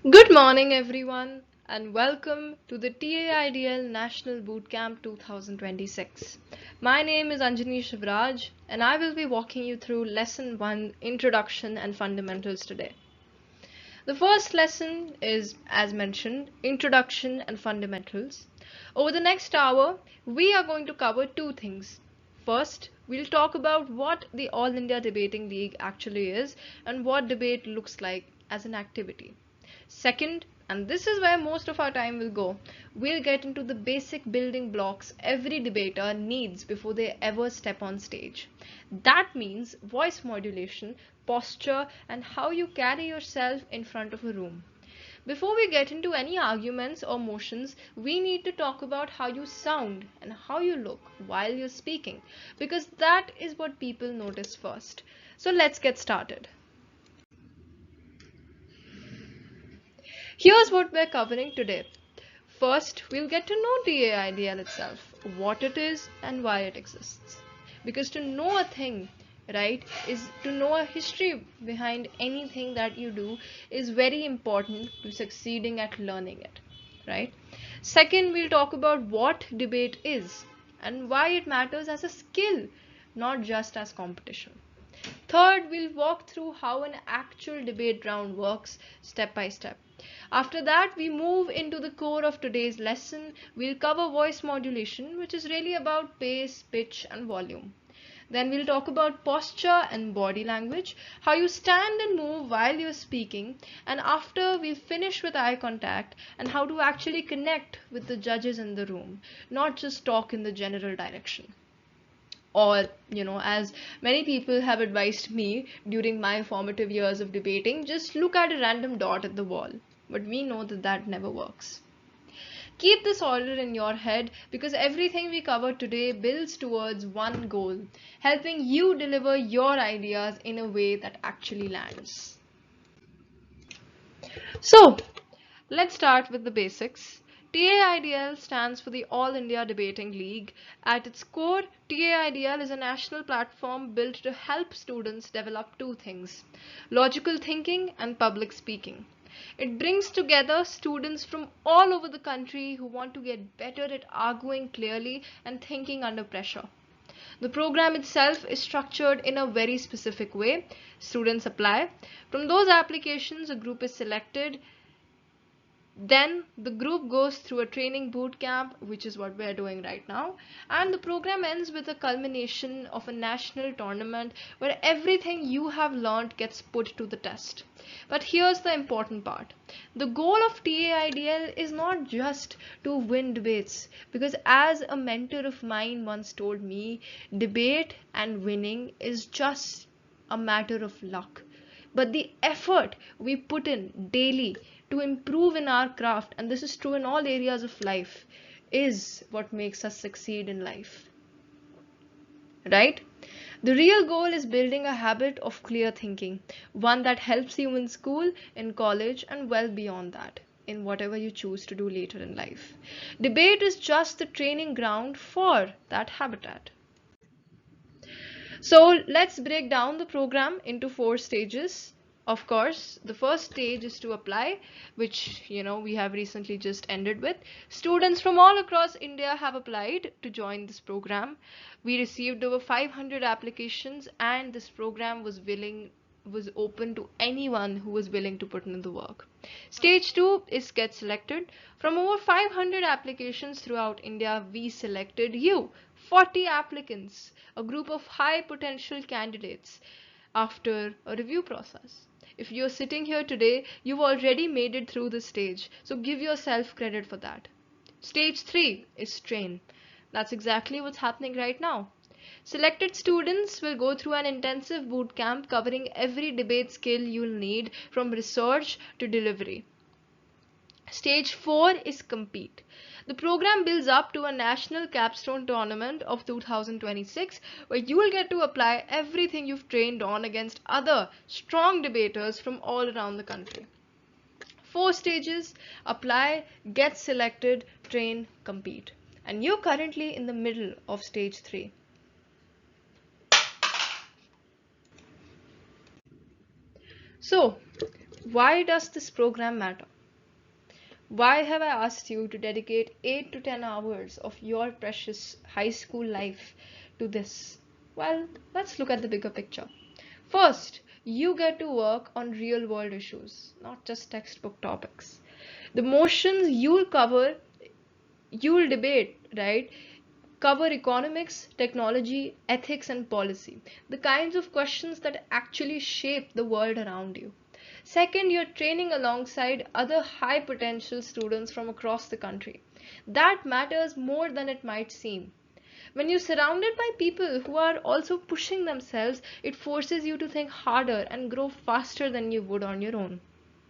Good morning, everyone, and welcome to the TAIDL National Bootcamp 2026. My name is Anjani Shivraj, and I will be walking you through Lesson 1 Introduction and Fundamentals today. The first lesson is, as mentioned, Introduction and Fundamentals. Over the next hour, we are going to cover two things. First, we'll talk about what the All India Debating League actually is and what debate looks like as an activity. Second, and this is where most of our time will go, we'll get into the basic building blocks every debater needs before they ever step on stage. That means voice modulation, posture, and how you carry yourself in front of a room. Before we get into any arguments or motions, we need to talk about how you sound and how you look while you're speaking, because that is what people notice first. So let's get started. Here's what we're covering today. First, we'll get to know TAIDL itself, what it is and why it exists. Because to know a thing, right, is to know a history behind anything that you do is very important to succeeding at learning it, right? Second, we'll talk about what debate is and why it matters as a skill, not just as competition. Third, we'll walk through how an actual debate round works step by step. After that, we move into the core of today's lesson. We'll cover voice modulation, which is really about pace, pitch, and volume. Then we'll talk about posture and body language, how you stand and move while you're speaking, and after we'll finish with eye contact and how to actually connect with the judges in the room, not just talk in the general direction. Or, as many people have advised me during my formative years of debating, just look at a random dot at the wall. But we know that that never works. Keep this order in your head because everything we cover today builds towards one goal, helping you deliver your ideas in a way that actually lands. So, let's start with the basics. TAIDL stands for the All India Debating League. At its core, TAIDL is a national platform built to help students develop two things: logical thinking and public speaking. It brings together students from all over the country who want to get better at arguing clearly and thinking under pressure. The program itself is structured in a very specific way. Students apply. From those applications, a group is selected. Then the group goes through a training boot camp, which is what we're doing right now, and the program ends with a culmination of a national tournament where everything you have learned gets put to the test. But here's the important part. The goal of TAIDL is not just to win debates, because as a mentor of mine once told me, debate and winning is just a matter of luck. But the effort we put in daily to improve in our craft, and this is true in all areas of life, is what makes us succeed in life, right? The real goal is building a habit of clear thinking, one that helps you in school, in college, and well beyond that, in whatever you choose to do later in life. Debate is just the training ground for that habitat. So let's break down the program into four stages. Of course, the first stage is to apply, which we have recently just ended with. Students from all across India have applied to join this program. We received over 500 applications, and this program was open to anyone who was willing to put in the work. Stage 2 is get selected. From over 500 applications throughout India, we selected you, 40 applicants, a group of high potential candidates, after a review process. If you're sitting here today, you've already made it through this stage, so give yourself credit for that. Stage 3 is train. That's exactly what's happening right now. Selected students will go through an intensive boot camp covering every debate skill you'll need, from research to delivery. Stage 4 is compete. The program builds up to a national capstone tournament of 2026, where you will get to apply everything you've trained on against other strong debaters from all around the country. Four stages: apply, get selected, train, compete. And you're currently in the middle of stage 3. So, why does this program matter? Why have I asked you to dedicate 8 to 10 hours of your precious high school life to this? Well, let's look at the bigger picture. First, you get to work on real world issues, not just textbook topics. The motions you'll debate, right? Cover economics, technology, ethics, and policy, the kinds of questions that actually shape the world around you. Second, you're training alongside other high potential students from across the country. That matters more than it might seem. When you're surrounded by people who are also pushing themselves, it forces you to think harder and grow faster than you would on your own.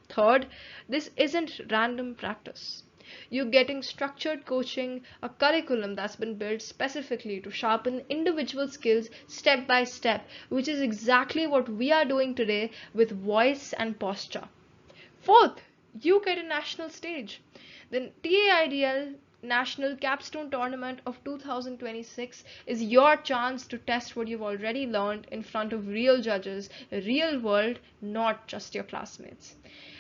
Third, this isn't random practice. You're getting structured coaching, a curriculum that's been built specifically to sharpen individual skills step by step, which is exactly what we are doing today with voice and posture. Fourth, you get a national stage. The TAIDL National Capstone Tournament of 2026 is your chance to test what you've already learned in front of real judges, real world, not just your classmates.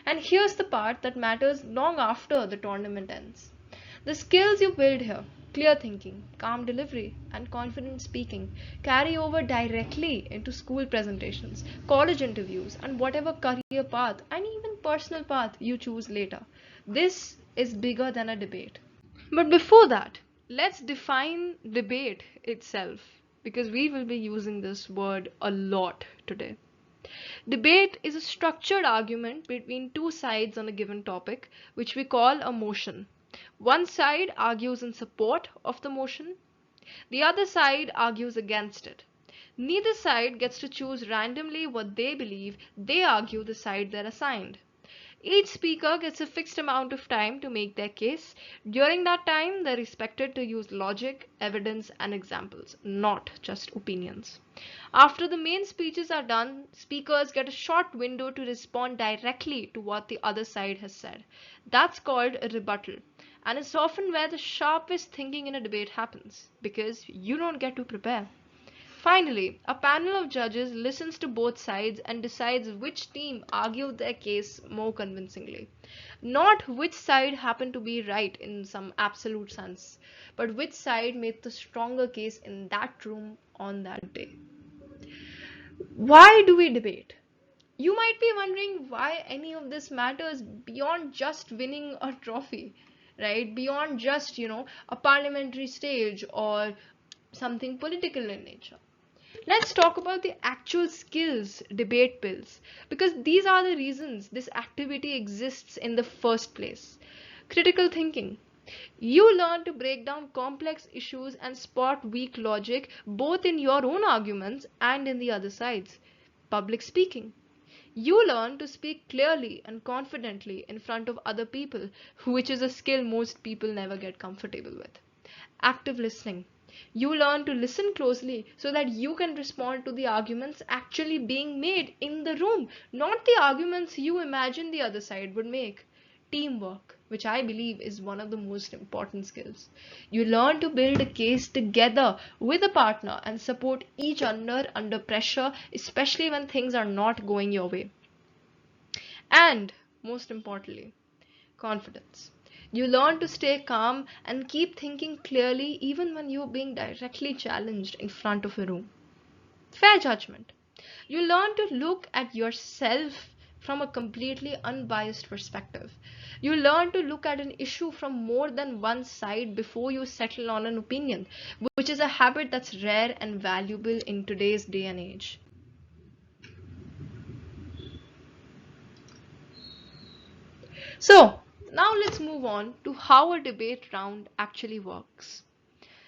And here's the part that matters long after the tournament ends. The skills you build here, clear thinking, calm delivery, and confident speaking, carry over directly into school presentations, college interviews, and whatever career path and even personal path you choose later. This is bigger than a debate. But before that, let's define debate itself because we will be using this word a lot today. Debate is a structured argument between two sides on a given topic, which we call a motion. One side argues in support of the motion, the other side argues against it. Neither side gets to choose randomly what they believe, they argue the side they're assigned. Each speaker gets a fixed amount of time to make their case. During that time, they're expected to use logic, evidence, and examples, not just opinions. After the main speeches are done, speakers get a short window to respond directly to what the other side has said. That's called a rebuttal, and it's often where the sharpest thinking in a debate happens because you don't get to prepare. Finally, a panel of judges listens to both sides and decides which team argued their case more convincingly. Not which side happened to be right in some absolute sense, but which side made the stronger case in that room on that day. Why do we debate? You might be wondering why any of this matters beyond just winning a trophy, right? Beyond just, a parliamentary stage or something political in nature. Let's talk about the actual skills debate builds because these are the reasons this activity exists in the first place. Critical thinking. You learn to break down complex issues and spot weak logic both in your own arguments and in the other side's. Public speaking. You learn to speak clearly and confidently in front of other people, which is a skill most people never get comfortable with. Active listening. You learn to listen closely so that you can respond to the arguments actually being made in the room, not the arguments you imagine the other side would make. Teamwork, which I believe is one of the most important skills. You learn to build a case together with a partner and support each other under pressure, especially when things are not going your way. And most importantly, confidence. You learn to stay calm and keep thinking clearly even when you're being directly challenged in front of a room. Fair judgment. You learn to look at yourself from a completely unbiased perspective. You learn to look at an issue from more than one side before you settle on an opinion, which is a habit that's rare and valuable in today's day and age. So, now let's move on to how a debate round actually works.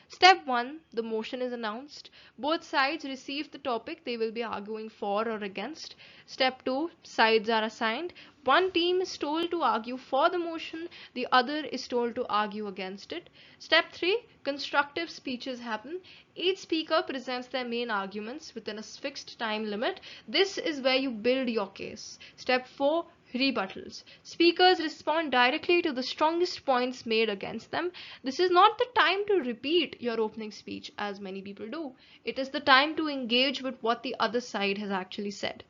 Step 1, the motion is announced. Both sides receive the topic they will be arguing for or against. Step 2, sides are assigned. One team is told to argue for the motion, the other is told to argue against it. Step 3, constructive speeches happen. Each speaker presents their main arguments within a fixed time limit. This is where you build your case. Step 4, rebuttals. Speakers respond directly to the strongest points made against them. This is not the time to repeat your opening speech, as many people do. It is the time to engage with what the other side has actually said.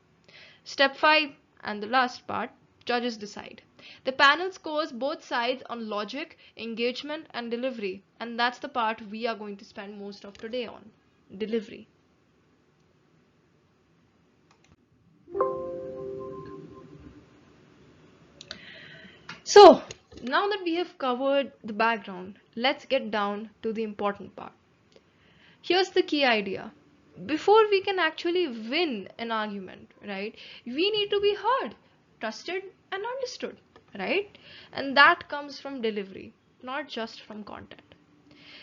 Step 5, and the last part, judges decide. The panel scores both sides on logic, engagement, and delivery, and that's the part we are going to spend most of today on: delivery. So, now that we have covered the background, let's get down to the important part. Here's the key idea. Before we can actually win an argument, right, we need to be heard, trusted, and understood, right? And that comes from delivery, not just from content.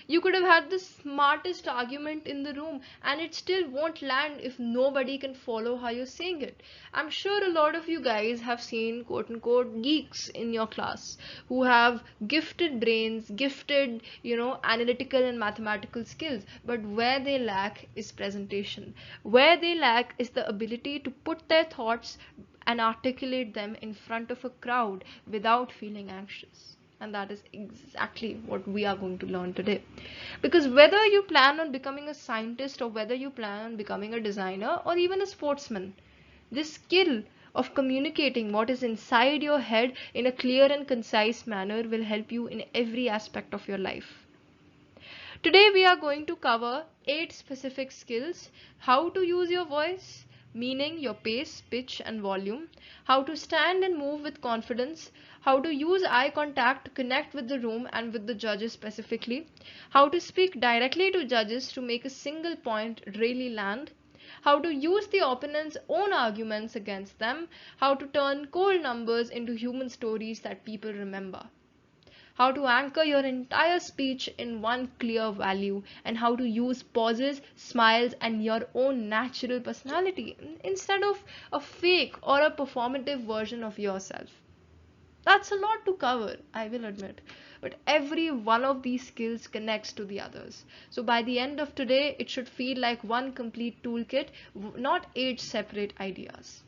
You could have had the smartest argument in the room and it still won't land if nobody can follow how you're saying it. I'm sure a lot of you guys have seen quote unquote geeks in your class who have gifted brains, gifted, analytical and mathematical skills, but where they lack is presentation. Where they lack is the ability to put their thoughts and articulate them in front of a crowd without feeling anxious. And that is exactly what we are going to learn today. Because whether you plan on becoming a scientist or whether you plan on becoming a designer or even a sportsman, this skill of communicating what is inside your head in a clear and concise manner will help you in every aspect of your life. Today we are going to cover 8 specific skills: how to use your voice, meaning your pace, pitch and volume, how to stand and move with confidence, how to use eye contact to connect with the room and with the judges specifically, how to speak directly to judges to make a single point really land, how to use the opponent's own arguments against them, how to turn cold numbers into human stories that people remember, how to anchor your entire speech in one clear value, and how to use pauses, smiles, and your own natural personality instead of a fake or a performative version of yourself. That's a lot to cover, I will admit, but every one of these skills connects to the others. So by the end of today, it should feel like one complete toolkit, not 8 separate ideas.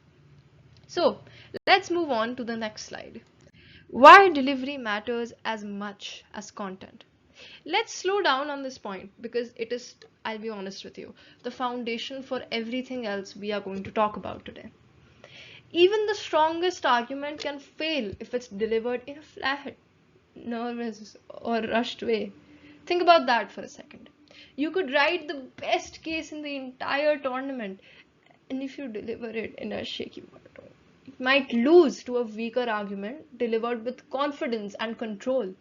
So let's move on to the next slide. Why delivery matters as much as content. Let's slow down on this point because it is, I'll be honest with you, the foundation for everything else we are going to talk about today. Even the strongest argument can fail if it's delivered in a flat, nervous, or rushed way. Think about that for a second. You could write the best case in the entire tournament, and if you deliver it in a shaky monotone, it might lose to a weaker argument delivered with confidence and control.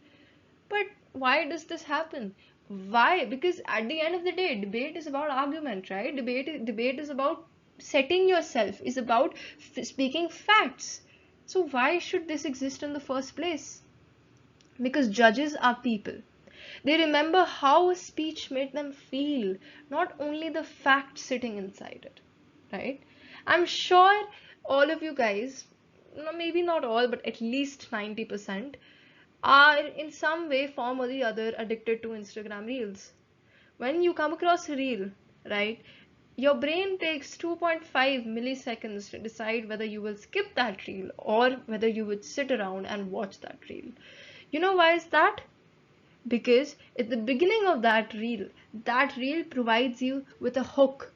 But why does this happen? Why? Because at the end of the day, debate is about argument, right? Debate is about setting yourself, is about speaking facts. So why should this exist in the first place? Because judges are people. They remember how a speech made them feel, not only the fact sitting inside it, right? I'm sure all of you guys, maybe not all, but at least 90%, are in some way, form or the other addicted to Instagram reels. When you come across a reel, right, your brain takes 2.5 milliseconds to decide whether you will skip that reel or whether you would sit around and watch that reel. You know why is that? Because at the beginning of that reel provides you with a hook,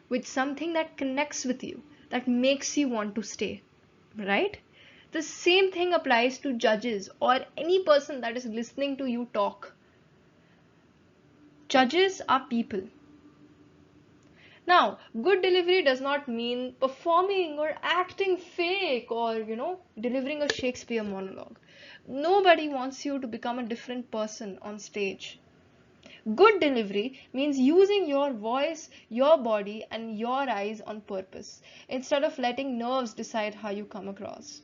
with something that connects with you, that makes you want to stay, right? The same thing applies to judges or any person that is listening to you talk. Judges are people. Now, good delivery does not mean performing or acting fake or, delivering a Shakespeare monologue. Nobody wants you to become a different person on stage. Good delivery means using your voice, your body, and your eyes on purpose instead of letting nerves decide how you come across.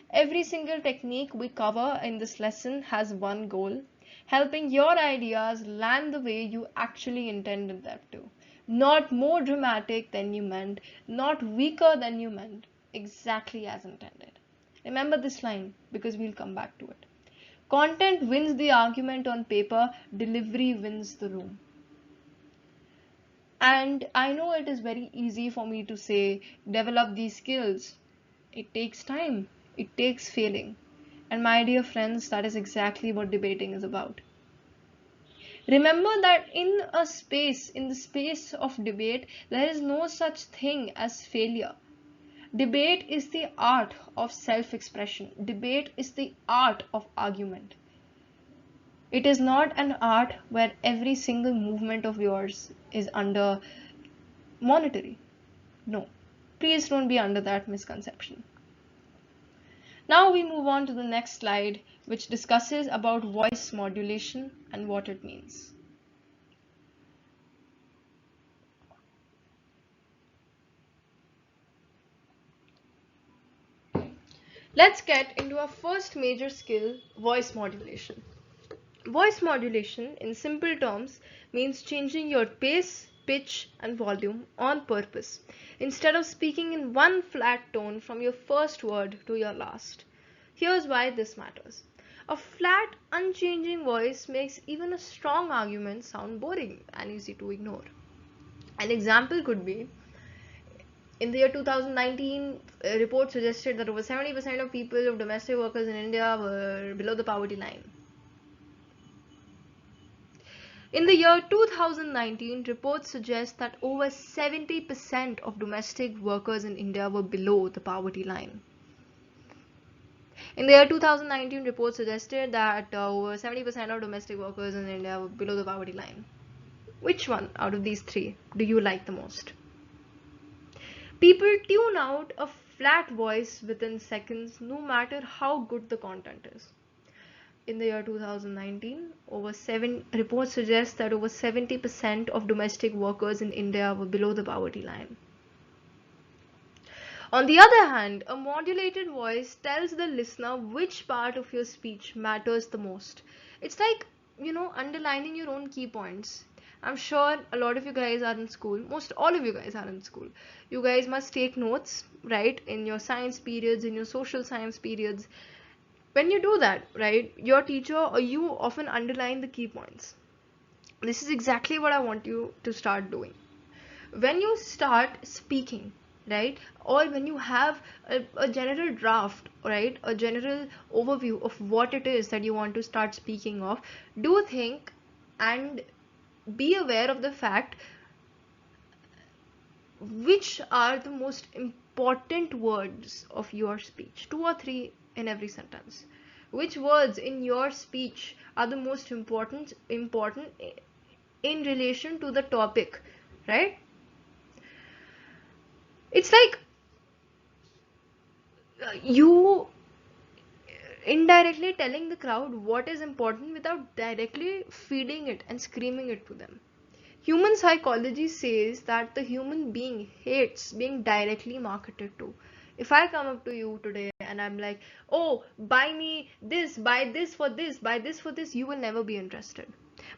Every single technique we cover in this lesson has one goal: helping your ideas land the way you actually intended them to. Not more dramatic than you meant, not weaker than you meant, exactly as intended. Remember this line because we'll come back to it. Content wins the argument on paper, delivery wins the room. And I know it is very easy for me to say, develop these skills. It takes time, it takes failing. And my dear friends, that is exactly what debating is about. Remember that in the space of debate, there is no such thing as failure. Debate is the art of self-expression. Debate is the art of argument. It is not an art where every single movement of yours is under monetary. No, please don't be under that misconception. Now we move on to the next slide, which discusses about voice modulation and what it means. Let's get into our first major skill, voice modulation. Voice modulation, in simple terms, means changing your pace, pitch, and volume on purpose, instead of speaking in one flat tone from your first word to your last. Here's why this matters. A flat, unchanging voice makes even a strong argument sound boring and easy to ignore. An example could be, in the year 2019, a report suggested that over 70% of people of domestic workers in India were below the poverty line. In the year 2019, reports suggest that over 70% of domestic workers in India were below the poverty line. In the year 2019, reports suggested that over 70% of domestic workers in India were below the poverty line. Which one out of these three do you like the most? People tune out a flat voice within seconds, no matter how good the content is. In the year 2019, reports suggest that over 70% of domestic workers in India were below the poverty line. On the other hand, a modulated voice tells the listener which part of your speech matters the most. It's like, underlining your own key points. I'm sure a lot of you guys are in school. Most all of you guys are in school. You guys must take notes, right? In your science periods, in your social science periods. When you do that, right, your teacher or you often underline the key points. This is exactly what I want you to start doing. When you start speaking, right, or when you have a general draft, right, a general overview of what it is that you want to start speaking of, do think and be aware of the fact which are the most important words of your speech, 2 or 3 in every sentence. Which words in your speech are the most important in relation to the topic, right? It's like you indirectly telling the crowd what is important without directly feeding it and screaming it to them. Human psychology says that the human being hates being directly marketed to. If I come up to you today and I'm like, oh, buy me this, buy this for this, buy this for this, you will never be interested.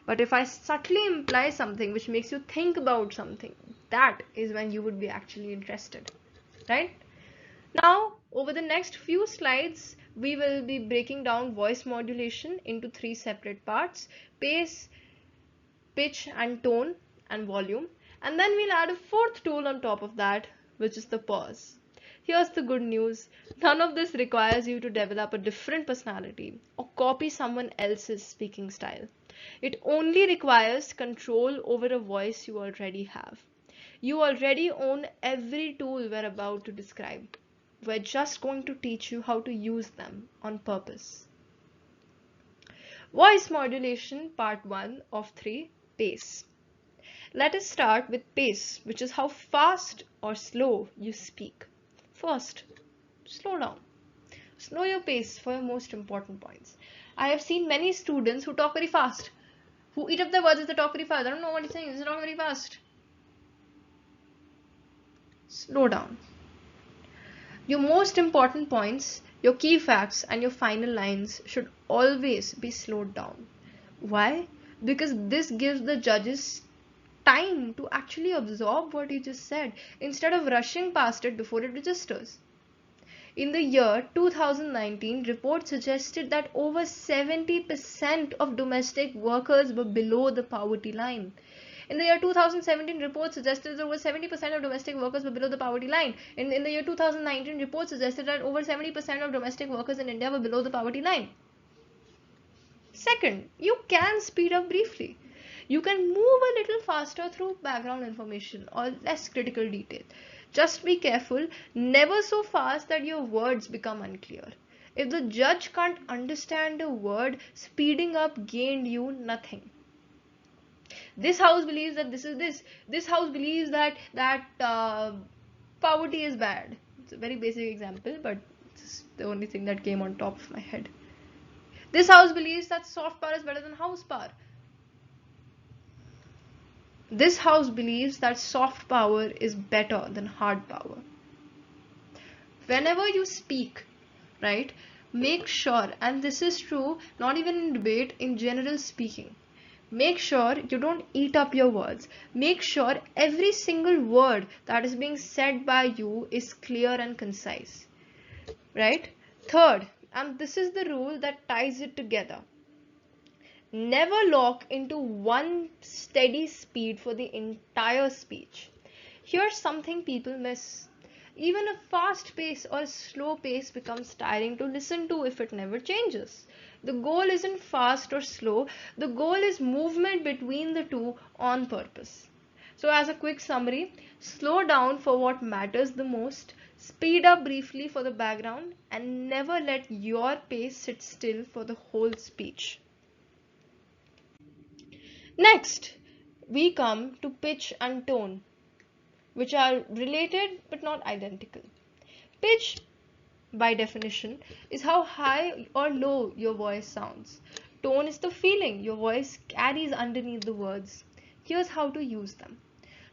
But if I subtly imply something which makes you think about something, that is when you would be actually interested, right? Now, over the next few slides, we will be breaking down voice modulation into 3 separate parts: pace, pitch and tone and volume, and then we'll add a fourth tool on top of that, which is the pause. Here's the good news: none of this requires you to develop a different personality or copy someone else's speaking style. It only requires control over a voice you already have. You already own every tool we're about to describe. We're just going to teach you how to use them on purpose. Voice modulation, part 1 of 3, pace. Let us start with pace, which is how fast or slow you speak. First, slow down. Slow your pace for your most important points. I have seen many students who talk very fast, who eat up their words as they talk very fast. I don't know what he's saying, he's talking very fast. Slow down. Your most important points, your key facts, and your final lines should always be slowed down. Why? Because this gives the judges time to actually absorb what you just said instead of rushing past it before it registers. In the year 2019, reports suggested that over 70% of domestic workers were below the poverty line. In the year 2017, reports suggested that over 70% of domestic workers were below the poverty line. In the year 2019, reports suggested that over 70% of domestic workers in India were below the poverty line. Second, you can speed up briefly. You can move a little faster through background information or less critical detail. Just be careful, never so fast that your words become unclear. If the judge can't understand a word, speeding up gained you nothing. This house believes that this is this. This house believes that poverty is bad. It's a very basic example, but it's the only thing that came on top of my head. This house believes that soft power is better than house power. This house believes that soft power is better than hard power. Whenever you speak, right, make sure, and this is true not even in debate, in general speaking, make sure you don't eat up your words. Make sure every single word that is being said by you is clear and concise, right? Third, and this is the rule that ties it together, never lock into one steady speed for the entire speech. Here's something people miss. Even a fast pace or a slow pace becomes tiring to listen to if it never changes. The goal isn't fast or slow, the goal is movement between the two on purpose. So, as a quick summary, slow down for what matters the most, speed up briefly for the background, and never let your pace sit still for the whole speech. Next, we come to pitch and tone, which are related but not identical. Pitch, by definition, is how high or low your voice sounds. Tone is the feeling your voice carries underneath the words. Here's how to use them.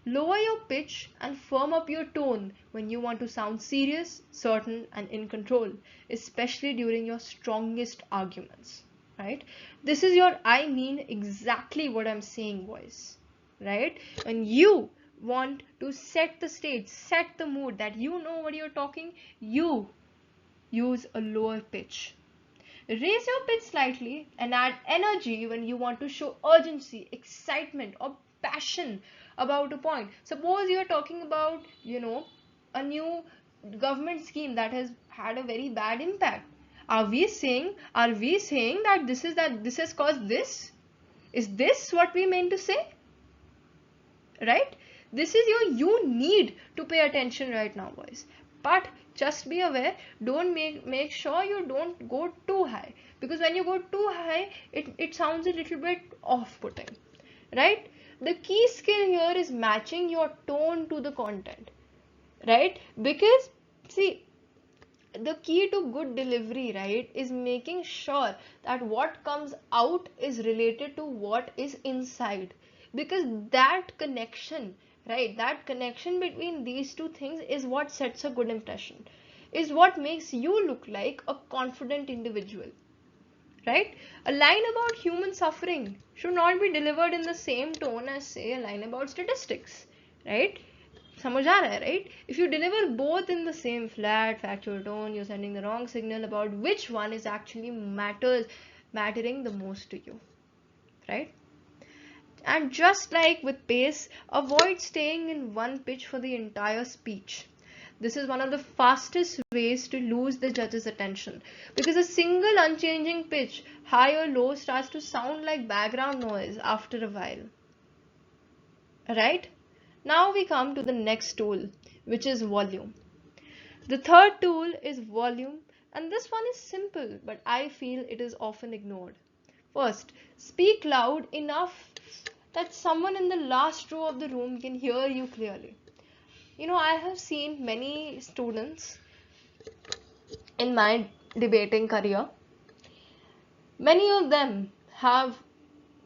Lower your pitch and firm up your tone when you want to sound serious, certain, and in control, especially during your strongest arguments. Right? This is your I mean exactly what I'm saying voice. Right? When you want to set the stage, set the mood that you know what you're talking, you use a lower pitch. Raise your pitch slightly and add energy when you want to show urgency, excitement, or passion about a point. Suppose you're talking about, a new government scheme that has had a very bad impact. Are we saying that this has caused this? Is this what we meant to say? Right? This is you need to pay attention right now, boys. But just be aware, don't make sure you don't go too high, because when you go too high, it sounds a little bit off-putting, right? The key skill here is matching your tone to the content, right? Because see, the key to good delivery, right, is making sure that what comes out is related to what is inside, because that connection, right, that connection between these two things is what sets a good impression, is what makes you look like a confident individual, right? A line about human suffering should not be delivered in the same tone as, say, a line about statistics, right? समझ आ रहा है, right? If you deliver both in the same flat factual tone, you're sending the wrong signal about which one is actually mattering the most to you, right? And just like with pace, avoid staying in one pitch for the entire speech. This is one of the fastest ways to lose the judge's attention, because a single unchanging pitch, high or low, starts to sound like background noise after a while. Right? Now we come to the next tool, which is volume. The third tool is volume, and this one is simple, but I feel it is often ignored. First, speak loud enough that someone in the last row of the room can hear you clearly. I have seen many students in my debating career. Many of them have,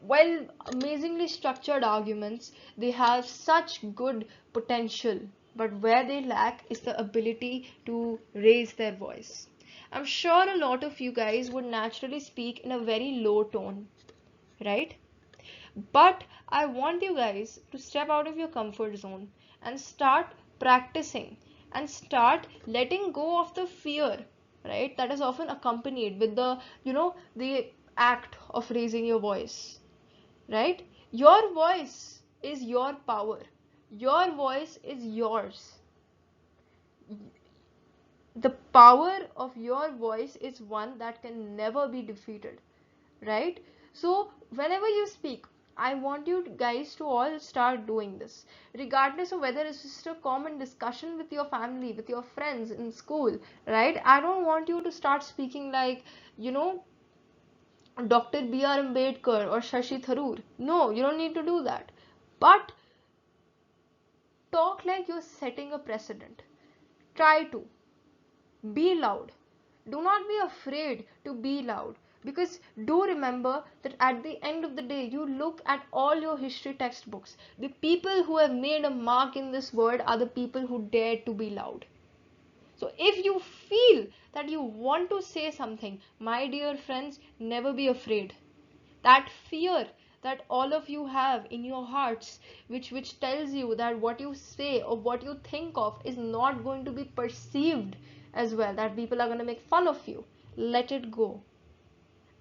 well, amazingly structured arguments. They have such good potential, but where they lack is the ability to raise their voice. I'm sure a lot of you guys would naturally speak in a very low tone, right? But I want you guys to step out of your comfort zone and start practicing and start letting go of the fear, right? That is often accompanied with the act of raising your voice, right? Your voice is your power. Your voice is yours. The power of your voice is one that can never be defeated, right? So whenever you speak, I want you guys to all start doing this, regardless of whether it's just a common discussion with your family, with your friends in school, right? I don't want you to start speaking like, you know, Dr. B.R. Ambedkar or Shashi Tharoor. No, you don't need to do that. But talk like you're setting a precedent. Try to be loud. Do not be afraid to be loud, because do remember that at the end of the day, you look at all your history textbooks. The people who have made a mark in this world are the people who dared to be loud. So if you feel that you want to say something, my dear friends, never be afraid. That fear that all of you have in your hearts, which tells you that what you say or what you think of is not going to be perceived as well, that people are going to make fun of you, let it go,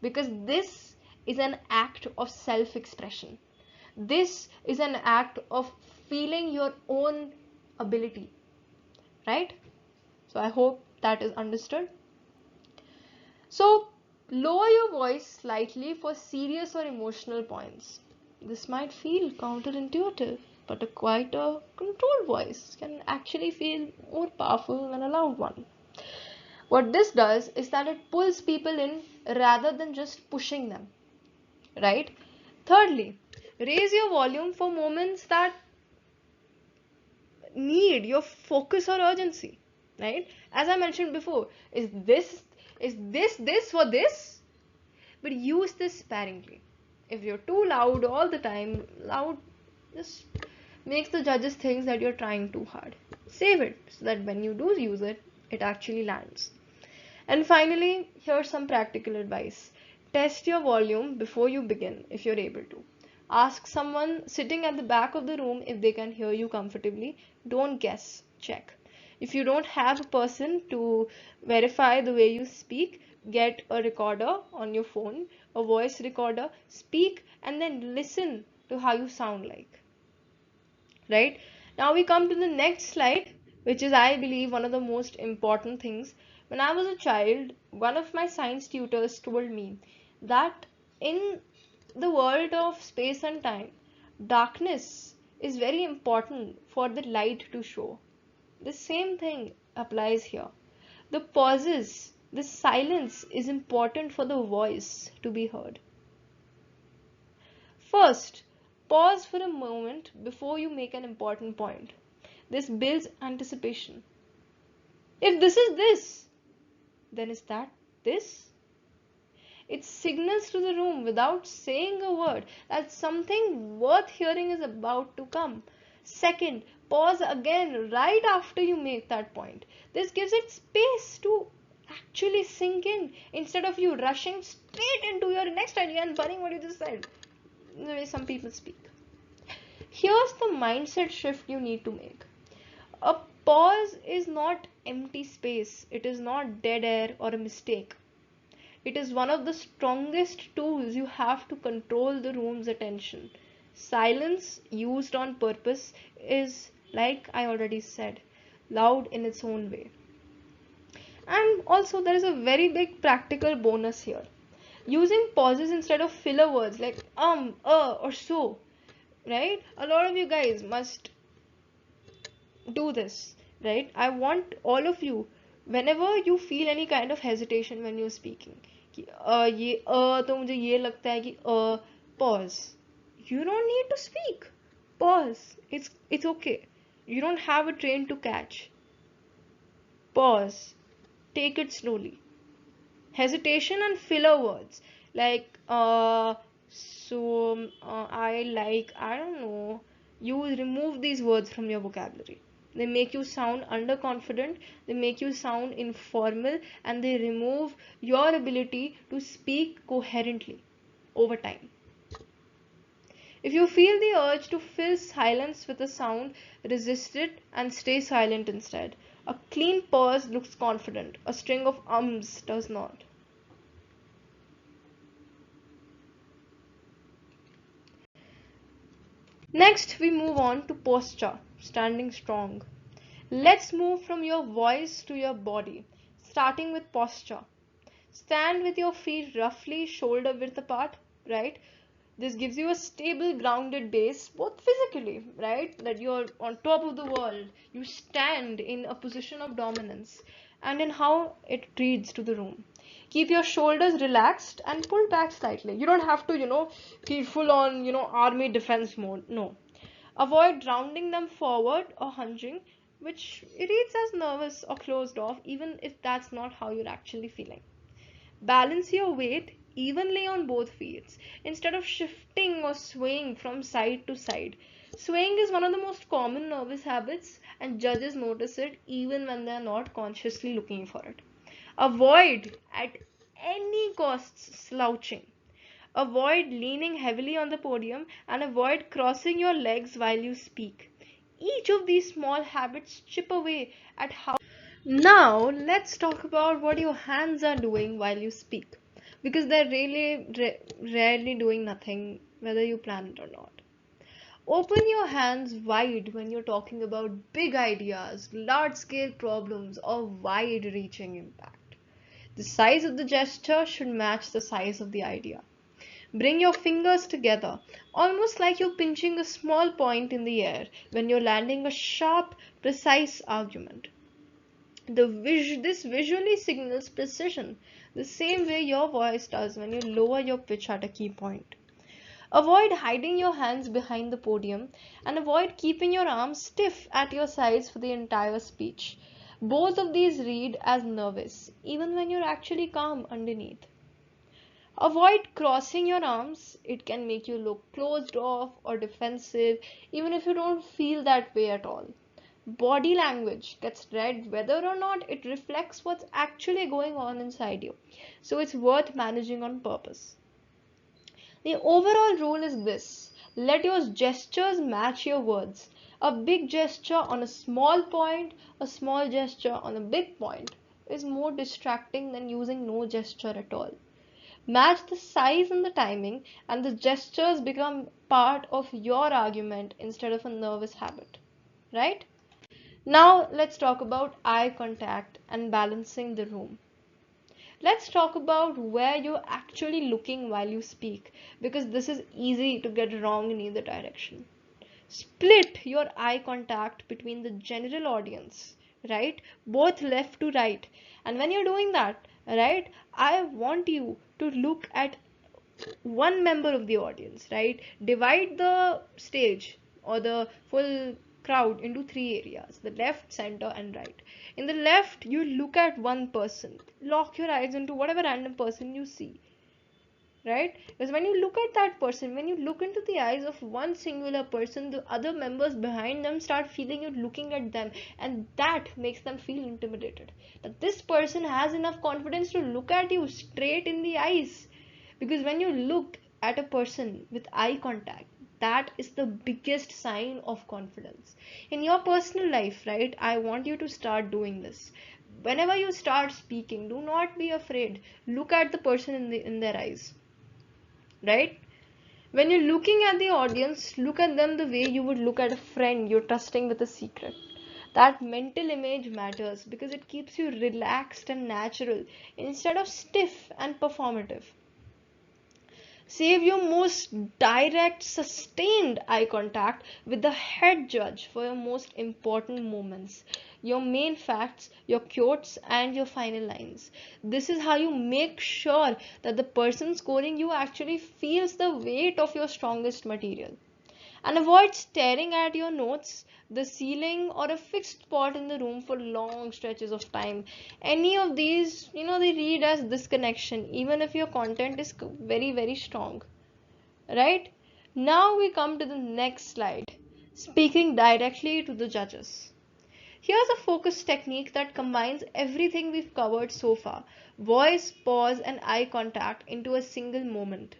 because this is an act of self-expression. This is an act of feeling your own ability, right? So I hope that is understood. So lower your voice slightly for serious or emotional points. This might feel counterintuitive, but a quieter, controlled voice can actually feel more powerful than a loud one. What this does is that it pulls people in rather than just pushing them, right? Thirdly, raise your volume for moments that need your focus or urgency, right? As I mentioned before, is this for this? But use this sparingly. If you're too loud all the time, loud just makes the judges think that you're trying too hard. Save it so that when you do use it, it actually lands. And finally, here's some practical advice. Test your volume before you begin if you're able to. Ask someone sitting at the back of the room if they can hear you comfortably. Don't guess, check. If you don't have a person to verify the way you speak, get a recorder on your phone, a voice recorder, speak and then listen to how you sound like. Right? Now we come to the next slide, which is, I believe, one of the most important things. When I was a child, one of my science tutors told me that in the world of space and time, darkness is very important for the light to show. The same thing applies here. The pauses, the silence is important for the voice to be heard. First, pause for a moment before you make an important point. This builds anticipation. If this is this, then is that this? It signals to the room without saying a word that something worth hearing is about to come. Second, pause again right after you make that point. This gives it space to actually sink in instead of you rushing straight into your next idea and burning what you just said, the way some people speak. Here's the mindset shift you need to make. A pause is not empty space, it is not dead air or a mistake. It is one of the strongest tools you have to control the room's attention. Silence used on purpose is, like I already said, loud in its own way. And also, there is a very big practical bonus here. Using pauses instead of filler words like or so, right? A lot of you guys must do this, right? I want all of you, whenever you feel any kind of hesitation when you're speaking, कि ये तो मुझे ये लगता है कि pause. You don't need to speak. Pause. It's okay. You don't have a train to catch. Pause. Take it slowly. Hesitation and filler words like I don't know, you remove these words from your vocabulary. They make you sound underconfident, they make you sound informal, and they remove your ability to speak coherently over time. If you feel the urge to fill silence with a sound, resist it and stay silent instead. A clean pause looks confident, a string of ums does not. Next, we move on to posture, standing strong. Let's move from your voice to your body, starting with posture. Stand with your feet roughly shoulder width apart, right? This gives you a stable, grounded base, both physically, right? That you're on top of the world, you stand in a position of dominance, and in how it reads to the room. Keep your shoulders relaxed and pull back slightly. You don't have to, be full on, army defense mode. No. Avoid rounding them forward or hunching, which reads as nervous or closed off, even if that's not how you're actually feeling. Balance your weight evenly on both feet instead of shifting or swaying from side to side. Swaying is one of the most common nervous habits, and judges notice it even when they are not consciously looking for it. Avoid at any costs slouching. Avoid leaning heavily on the podium and avoid crossing your legs while you speak. Each of these small habits chip away at how. Now, let's talk about what your hands are doing while you speak, because they're really rarely doing nothing, whether you plan it or not. Open your hands wide when you're talking about big ideas, large scale problems, or wide reaching impact. The size of the gesture should match the size of the idea. Bring your fingers together, almost like you're pinching a small point in the air when you're landing a sharp, precise argument. This visually signals precision, the same way your voice does when you lower your pitch at a key point. Avoid hiding your hands behind the podium and avoid keeping your arms stiff at your sides for the entire speech. Both of these read as nervous, even when you're actually calm underneath. Avoid crossing your arms. It can make you look closed off or defensive, even if you don't feel that way at all. Body language gets read whether or not it reflects what's actually going on inside you. So it's worth managing on purpose. The overall rule is this: let your gestures match your words. A big gesture on a small point, a small gesture on a big point is more distracting than using no gesture at all. Match the size and the timing, and the gestures become part of your argument instead of a nervous habit. Right? Now, let's talk about eye contact and balancing the room. Let's talk about where you're actually looking while you speak, because this is easy to get wrong in either direction. Split your eye contact between the general audience, right? Both left to right. And when you're doing that, right, I want you to look at one member of the audience, right? Divide the stage or the full crowd into three areas: the left, center, and right. In the left, you look at one person, lock your eyes into whatever random person you see, right? Because when you look at that person, when you look into the eyes of one singular person, the other members behind them start feeling you looking at them, and that makes them feel intimidated. That this person has enough confidence to look at you straight in the eyes. Because when you look at a person with eye contact, that is the biggest sign of confidence. In your personal life, right, I want you to start doing this. Whenever you start speaking, do not be afraid. Look at the person in their eyes, right? When you're looking at the audience, look at them the way you would look at a friend you're trusting with a secret. That mental image matters because it keeps you relaxed and natural instead of stiff and performative. Save your most direct, sustained eye contact with the head judge for your most important moments, your main facts, your quotes, and your final lines. This is how you make sure that the person scoring you actually feels the weight of your strongest material. And avoid staring at your notes, the ceiling, or a fixed spot in the room for long stretches of time. Any of these, they read as disconnection, even if your content is very, very strong. Right? Now we come to the next slide: speaking directly to the judges. Here's a focus technique that combines everything we've covered so far: voice, pause, and eye contact into a single moment.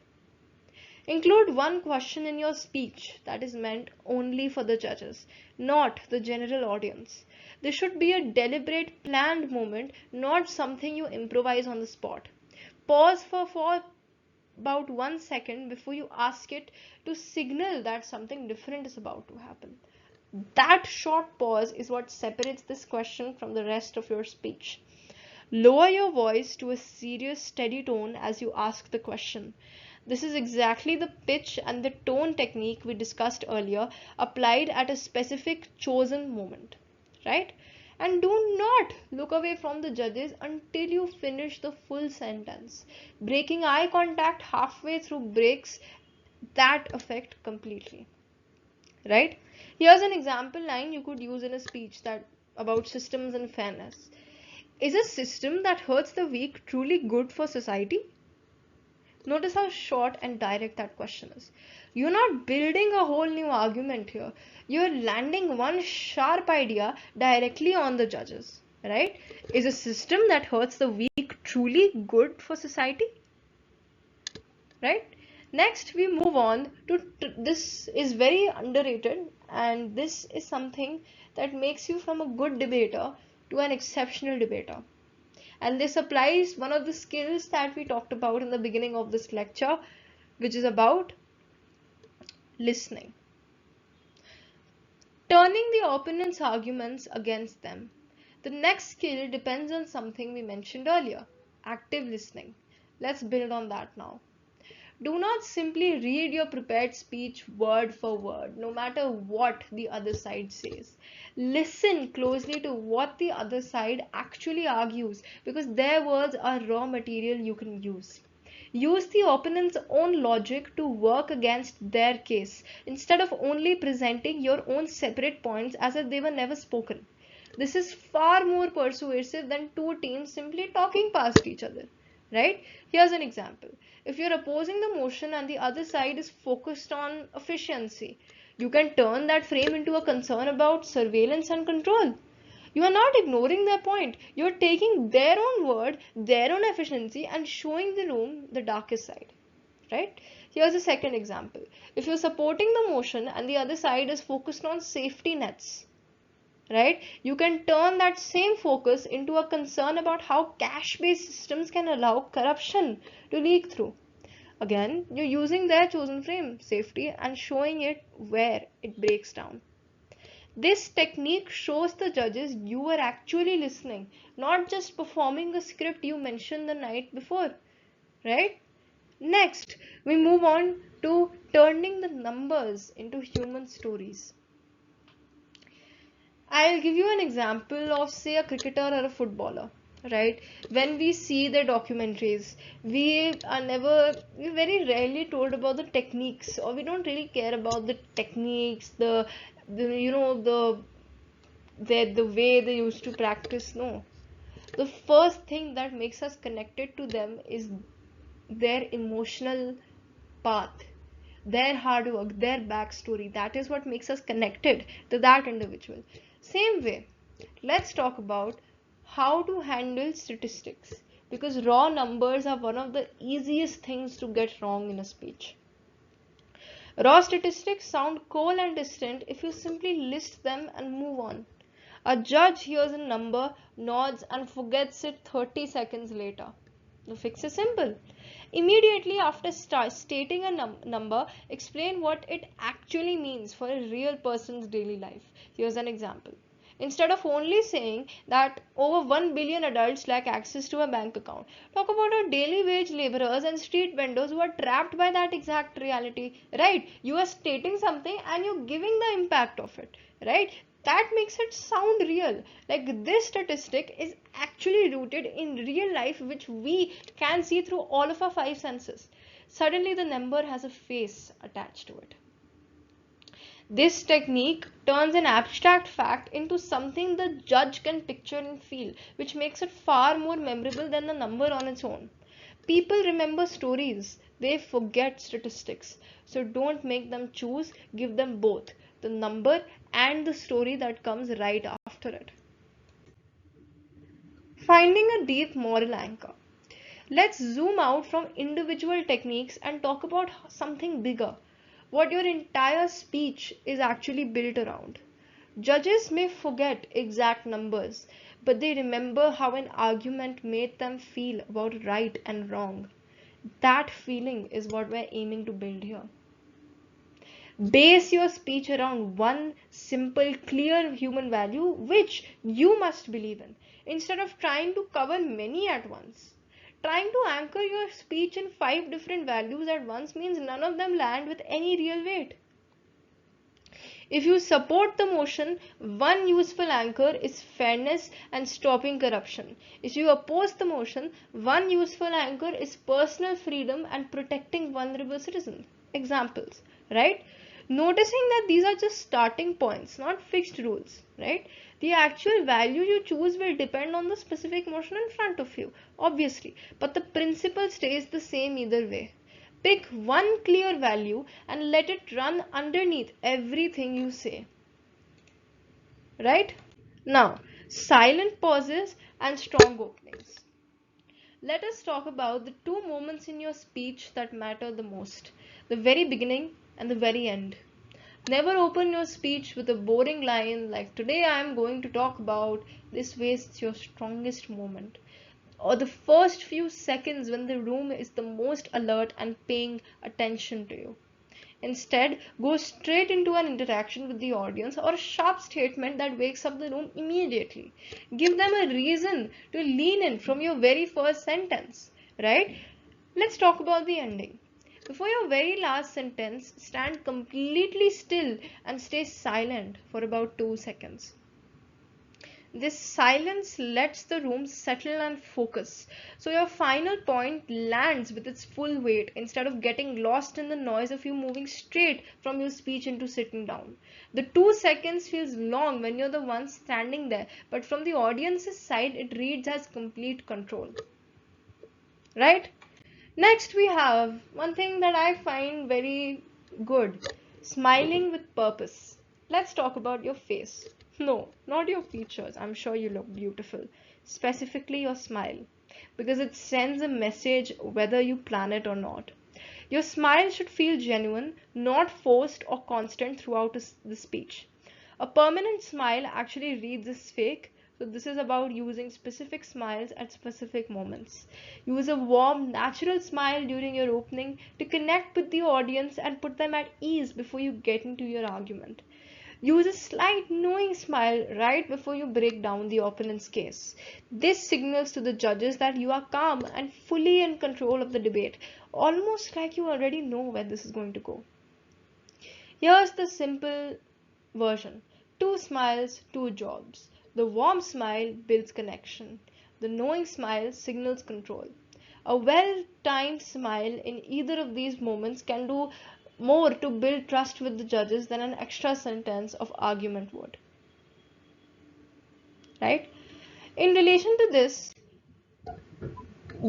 Include one question in your speech that is meant only for the judges, not the general audience. This should be a deliberate, planned moment, not something you improvise on the spot. Pause for about 1 second before you ask it to signal that something different is about to happen. That short pause is what separates this question from the rest of your speech. Lower your voice to a serious, steady tone as you ask the question. This is exactly the pitch and the tone technique we discussed earlier, applied at a specific chosen moment, right? And do not look away from the judges until you finish the full sentence. Breaking eye contact halfway through breaks that effect completely, right? Here's an example line you could use in a speech that about systems and fairness. Is a system that hurts the weak truly good for society? Notice how short and direct that question is. You're not building a whole new argument here. You're landing one sharp idea directly on the judges, right? Is a system that hurts the weak truly good for society? Right? Next, we move on to this is very underrated, and this is something that makes you from a good debater to an exceptional debater. And this applies one of the skills that we talked about in the beginning of this lecture, which is about listening. Turning the opponent's arguments against them. The next skill depends on something we mentioned earlier, active listening. Let's build on that now. Do not simply read your prepared speech word for word, no matter what the other side says. Listen closely to what the other side actually argues, because their words are raw material you can use. Use the opponent's own logic to work against their case, instead of only presenting your own separate points as if they were never spoken. This is far more persuasive than two teams simply talking past each other, right? Here's an example. If you're opposing the motion and the other side is focused on efficiency, you can turn that frame into a concern about surveillance and control. You are not ignoring their point. You're taking their own word, their own efficiency, and showing the room the darkest side, right? Here's a second example. If you're supporting the motion and the other side is focused on safety nets, right, you can turn that same focus into a concern about how cash-based systems can allow corruption to leak through. Again, you're using their chosen frame, safety, and showing it where it breaks down. This technique shows the judges you were actually listening, not just performing a script you mentioned the night before, right? Next, we move on to turning the numbers into human stories. I'll give you an example of, say, a cricketer or a footballer, right? When we see their documentaries, we very rarely told about the techniques, or we don't really care about the techniques, the way they used to practice. No, the first thing that makes us connected to them is their emotional path, their hard work, their backstory. That is what makes us connected to that individual. Same way, let's talk about how to handle statistics, because raw numbers are one of the easiest things to get wrong in a speech. Raw statistics sound cold and distant if you simply list them and move on. A judge hears a number, nods, and forgets it 30 seconds later. The fix is simple. Immediately after stating a number, explain what it actually means for a real person's daily life. Here's an example. Instead of only saying that over 1 billion adults lack access to a bank account, talk about our daily wage laborers and street vendors who are trapped by that exact reality, right? You are stating something and you're giving the impact of it, right? That makes it sound real. Like, this statistic is actually rooted in real life, which we can see through all of our five senses. Suddenly, the number has a face attached to it. This technique turns an abstract fact into something the judge can picture and feel, which makes it far more memorable than the number on its own. People remember stories, they forget statistics. So don't make them choose, give them both, the number and the story that comes right after it. Finding a deep moral anchor. Let's zoom out from individual techniques and talk about something bigger, what your entire speech is actually built around. Judges may forget exact numbers, but they remember how an argument made them feel about right and wrong. That feeling is what we're aiming to build here. Base your speech around one simple, clear human value which you must believe in, instead of trying to cover many at once. Trying to anchor your speech in 5 different values at once means none of them land with any real weight. If you support the motion, one useful anchor is fairness and stopping corruption. If you oppose the motion, one useful anchor is personal freedom and protecting vulnerable citizens. Examples, right? Noticing that these are just starting points, not fixed rules, right? The actual value you choose will depend on the specific motion in front of you, obviously, but the principle stays the same either way. Pick one clear value and let it run underneath everything you say. Right? Now, silent pauses and strong openings. Let us talk about the two moments in your speech that matter the most, the very beginning and the very end. Never open your speech with a boring line like, "Today I am going to talk about," this wastes your strongest moment, or the first few seconds when the room is the most alert and paying attention to you. Instead, go straight into an interaction with the audience or a sharp statement that wakes up the room immediately. Give them a reason to lean in from your very first sentence, right? Let's talk about the ending. Before your very last sentence, stand completely still and stay silent for about 2 seconds. This silence lets the room settle and focus. So your final point lands with its full weight instead of getting lost in the noise of you moving straight from your speech into sitting down. The 2 seconds feels long when you're the one standing there, but from the audience's side, it reads as complete control. Right? Next, we have one thing that I find very good: smiling with purpose. Let's talk about your face. No, not your features. I'm sure you look beautiful. Specifically, your smile, because it sends a message whether you plan it or not. Your smile should feel genuine, not forced or constant throughout the speech. A permanent smile actually reads as fake, so this is about using specific smiles at specific moments. Use a warm, natural smile during your opening to connect with the audience and put them at ease before you get into your argument. Use a slight knowing smile right before you break down the opponent's case. This signals to the judges that you are calm and fully in control of the debate, almost like you already know where this is going to go. Here's the simple version: 2 smiles, 2 jobs. The warm smile builds connection. The knowing smile signals control. A well-timed smile in either of these moments can do more to build trust with the judges than an extra sentence of argument would. Right? In relation to this,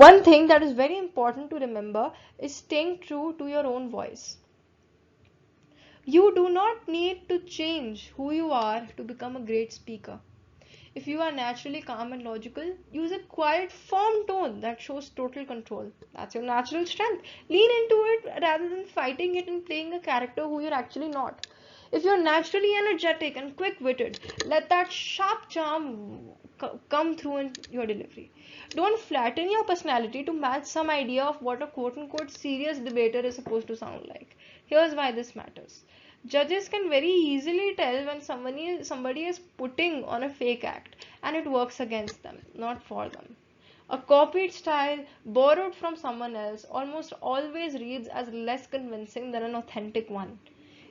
one thing that is very important to remember is staying true to your own voice. You do not need to change who you are to become a great speaker. If you are naturally calm and logical, use a quiet, firm tone that shows total control. That's your natural strength. Lean into it rather than fighting it and playing a character who you're actually not. If you're naturally energetic and quick-witted, let that sharp charm come through in your delivery. Don't flatten your personality to match some idea of what a quote-unquote serious debater is supposed to sound like. Here's why this matters. Judges can very easily tell when somebody is putting on a fake act, and it works against them, not for them. A copied style borrowed from someone else almost always reads as less convincing than an authentic one.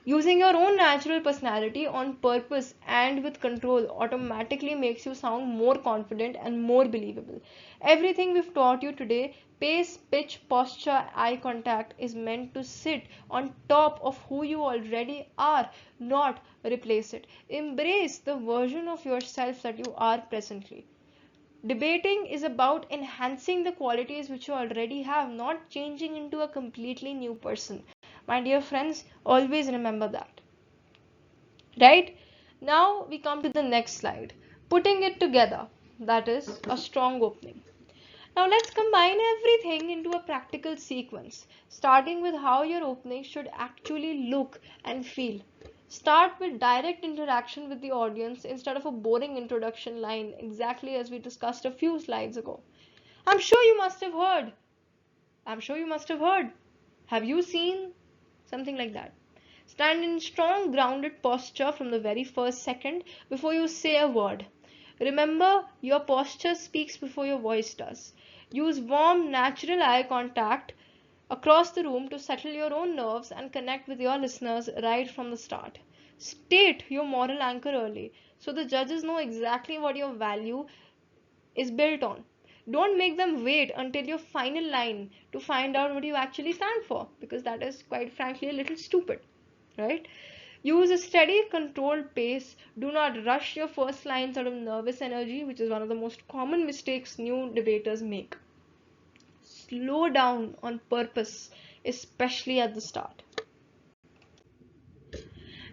Using your own natural personality on purpose and with control automatically makes you sound more confident and more believable. Everything we've taught you today, pace, pitch, posture, eye contact, is meant to sit on top of who you already are, not replace it. Embrace the version of yourself that you are presently. Debating is about enhancing the qualities which you already have, not changing into a completely new person. My dear friends, always remember that. Right? Now we come to the next slide. Putting it together. That is a strong opening. Now let's combine everything into a practical sequence, starting with how your opening should actually look and feel. Start with direct interaction with the audience instead of a boring introduction line, exactly as we discussed a few slides ago. I'm sure you must have heard. I'm sure you must have heard. Have you seen? Something like that. Stand in strong grounded posture from the very first second before you say a word. Remember, your posture speaks before your voice does. Use warm, natural eye contact across the room to settle your own nerves and connect with your listeners right from the start. State your moral anchor early so the judges know exactly what your value is built on. Don't make them wait until your final line to find out what you actually stand for, because that is quite frankly a little stupid, right? Use a steady, controlled pace. Do not rush your first lines out of nervous energy, which is one of the most common mistakes new debaters make. Slow down on purpose, especially at the start.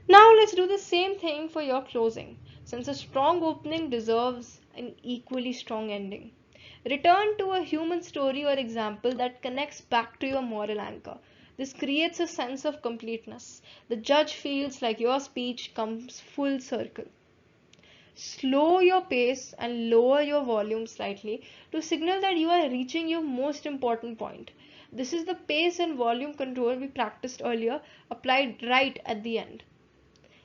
Now let's do the same thing for your closing, since a strong opening deserves an equally strong ending. Return to a human story or example that connects back to your moral anchor. This creates a sense of completeness. The judge feels like your speech comes full circle. Slow your pace and lower your volume slightly to signal that you are reaching your most important point. This is the pace and volume control we practiced earlier, applied right at the end.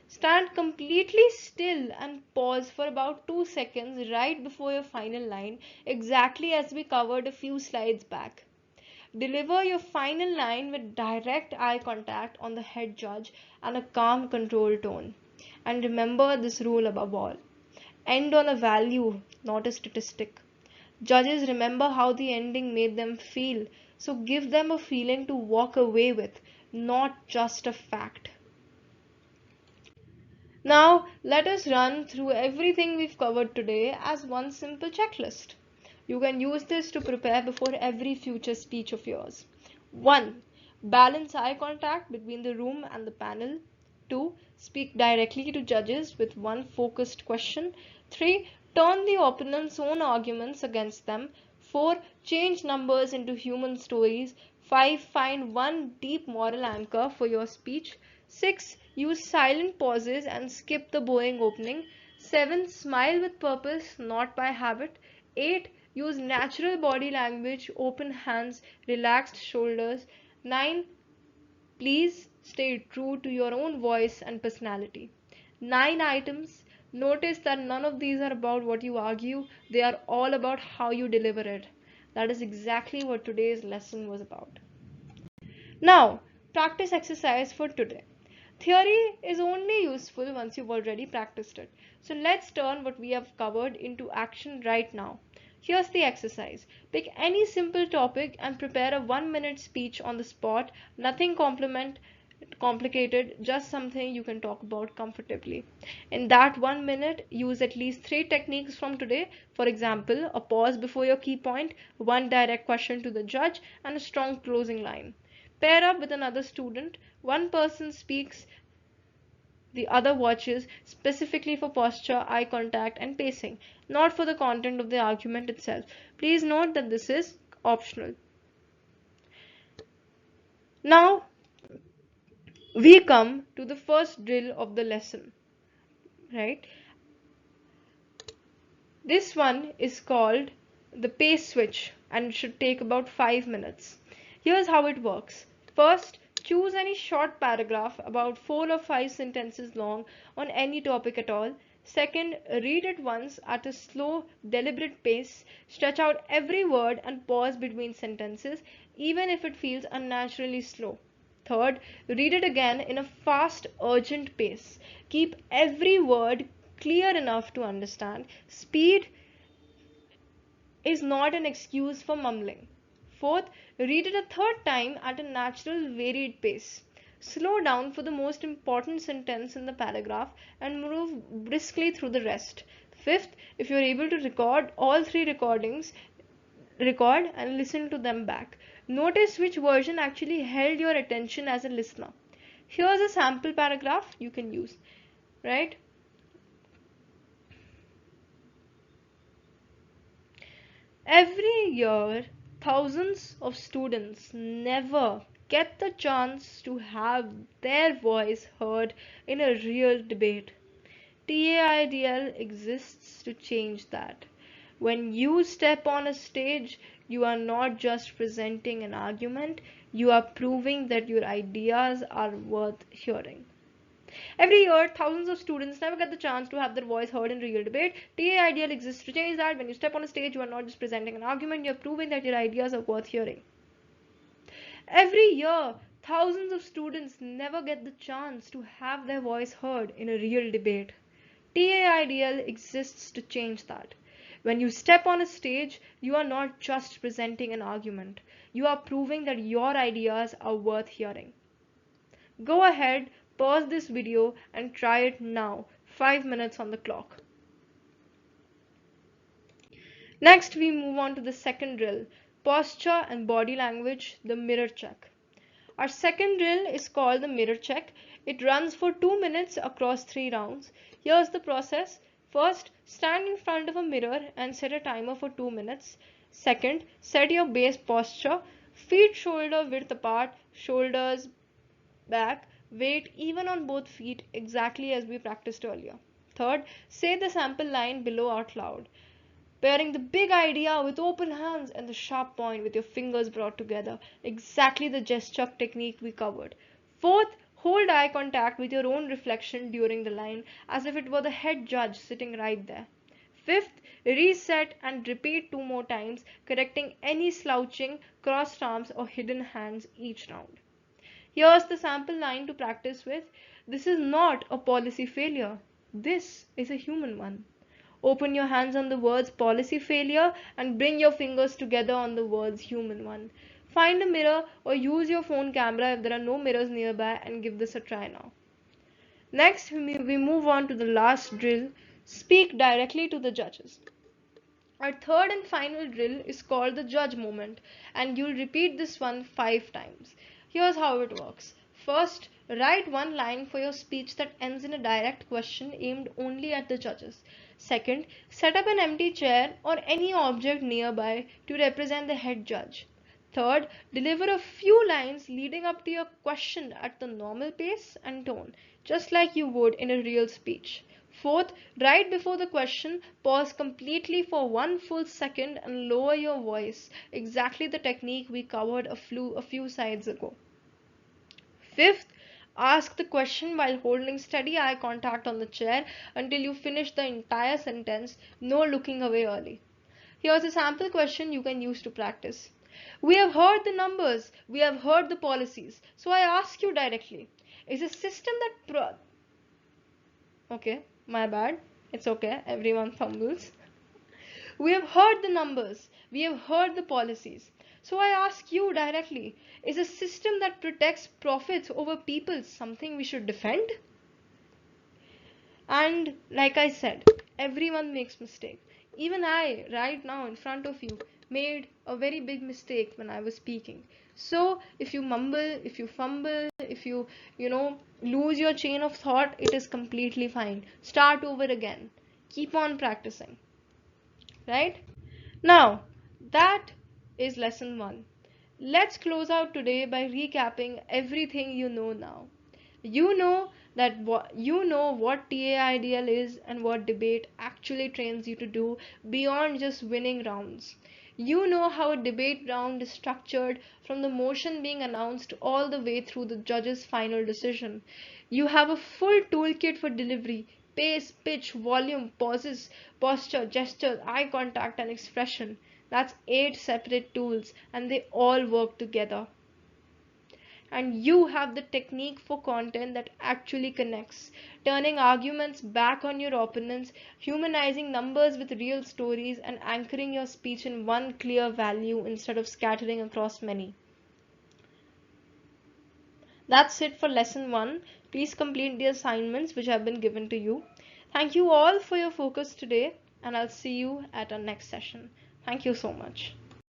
Stand completely still and pause for about 2 seconds right before your final line, exactly as we covered a few slides back. Deliver your final line with direct eye contact on the head judge and a calm, controlled tone. And remember this rule above all: end on a value, not a statistic. Judges remember how the ending made them feel, so give them a feeling to walk away with, not just a fact. Now, let us run through everything we've covered today as one simple checklist. You can use this to prepare before every future speech of yours. 1. Balance eye contact between the room and the panel. 2. Speak directly to judges with one focused question. 3. Turn the opponent's own arguments against them. 4. Change numbers into human stories. 5. Find one deep moral anchor for your speech. 6. Use silent pauses and skip the boring opening. 7. Smile with purpose, not by habit. 8. Use natural body language, open hands, relaxed shoulders. 9. Please stay true to your own voice and personality. 9 items. Notice that none of these are about what you argue, they are all about how you deliver it. That is exactly what today's lesson was about. Now, practice exercise for today. Theory is only useful once you've already practiced it. So let's turn what we have covered into action right now. Here's the exercise. Pick any simple topic and prepare a 1-minute speech on the spot. Nothing complicated, just something you can talk about comfortably. In that 1 minute, use at least 3 techniques from today. For example, a pause before your key point, one direct question to the judge, and a strong closing line. Pair up with another student. One person speaks, the other watches, specifically for posture, eye contact, and pacing, not for the content of the argument itself. Please note that this is optional. Now, we come to the first drill of the lesson, right? This one is called the pace switch and it should take about 5 minutes. Here's how it works. First, choose any short paragraph about 4 or 5 sentences long on any topic at all. Second, read it once at a slow, deliberate pace. Stretch out every word and pause between sentences, even if it feels unnaturally slow. Third, read it again in a fast, urgent pace. Keep every word clear enough to understand. Speed is not an excuse for mumbling. Fourth, read it a third time at a natural, varied pace. Slow down for the most important sentence in the paragraph and move briskly through the rest. Fifth, if you're able to record all 3 recordings, record and listen to them back. Notice which version actually held your attention as a listener. Here's a sample paragraph you can use, right? Every year, thousands of students never get the chance to have their voice heard in a real debate. TAIDL exists to change that. When you step on a stage, you are not just presenting an argument, you are proving that your ideas are worth hearing. Every year, thousands of students never get the chance to have their voice heard in real debate. TA Ideal exists to change that. When you step on a stage, you are not just presenting an argument, you are proving that your ideas are worth hearing. Every year, thousands of students never get the chance to have their voice heard in a real debate. TA Ideal exists to change that. When you step on a stage, you are not just presenting an argument, you are proving that your ideas are worth hearing. Go ahead, pause this video and try it now. 5 minutes on the clock. Next, we move on to the second drill, posture and body language, the mirror check. Our second drill is called the mirror check. It runs for 2 minutes across 3 rounds. Here's the process. First, stand in front of a mirror and set a timer for 2 minutes. Second, set your base posture, feet shoulder width apart, shoulders back, weight even on both feet, exactly as we practiced earlier. Third, say the sample line below out loud, pairing the big idea with open hands and the sharp point with your fingers brought together, exactly the gesture technique we covered. Fourth, hold eye contact with your own reflection during the line as if it were the head judge sitting right there. Fifth, reset and repeat 2 more times, correcting any slouching, crossed arms or hidden hands each round. Here's the sample line to practice with. This is not a policy failure. This is a human one. Open your hands on the words policy failure and bring your fingers together on the words human one. Find a mirror or use your phone camera if there are no mirrors nearby and give this a try now. Next, we move on to the last drill, speak directly to the judges. Our third and final drill is called the judge moment, and you'll repeat this one 5 times. Here's how it works. First, write one line for your speech that ends in a direct question aimed only at the judges. Second, set up an empty chair or any object nearby to represent the head judge. Third, deliver a few lines leading up to your question at the normal pace and tone, just like you would in a real speech. Fourth, right before the question, pause completely for 1 full second and lower your voice, exactly the technique we covered a few slides ago. Fifth, ask the question while holding steady eye contact on the chair until you finish the entire sentence, no looking away early. Here's a sample question you can use to practice. We have heard the numbers, we have heard the policies, so I ask you directly, is a system that Okay, my bad. It's okay. Everyone fumbles. We have heard the numbers. We have heard the policies. So I ask you directly, is a system that protects profits over people something we should defend? And like I said, everyone makes mistakes. Even I, right now in front of you, made a very big mistake when I was speaking. So if you mumble, if you fumble, if you lose your chain of thought, it is completely fine. Start over again. Keep on practicing. Right? Now, that is lesson 1. Let's close out today by recapping everything you know now. You know what TA ideal is and what debate actually trains you to do beyond just winning rounds. You know how a debate round is structured from the motion being announced all the way through the judge's final decision. You have a full toolkit for delivery, pace, pitch, volume, pauses, posture, gesture, eye contact and expression. That's 8 separate tools and they all work together. And you have the technique for content that actually connects, turning arguments back on your opponents, humanizing numbers with real stories, and anchoring your speech in one clear value instead of scattering across many. That's it for lesson 1. Please complete the assignments which have been given to you. Thank you all for your focus today, and I'll see you at our next session. Thank you so much.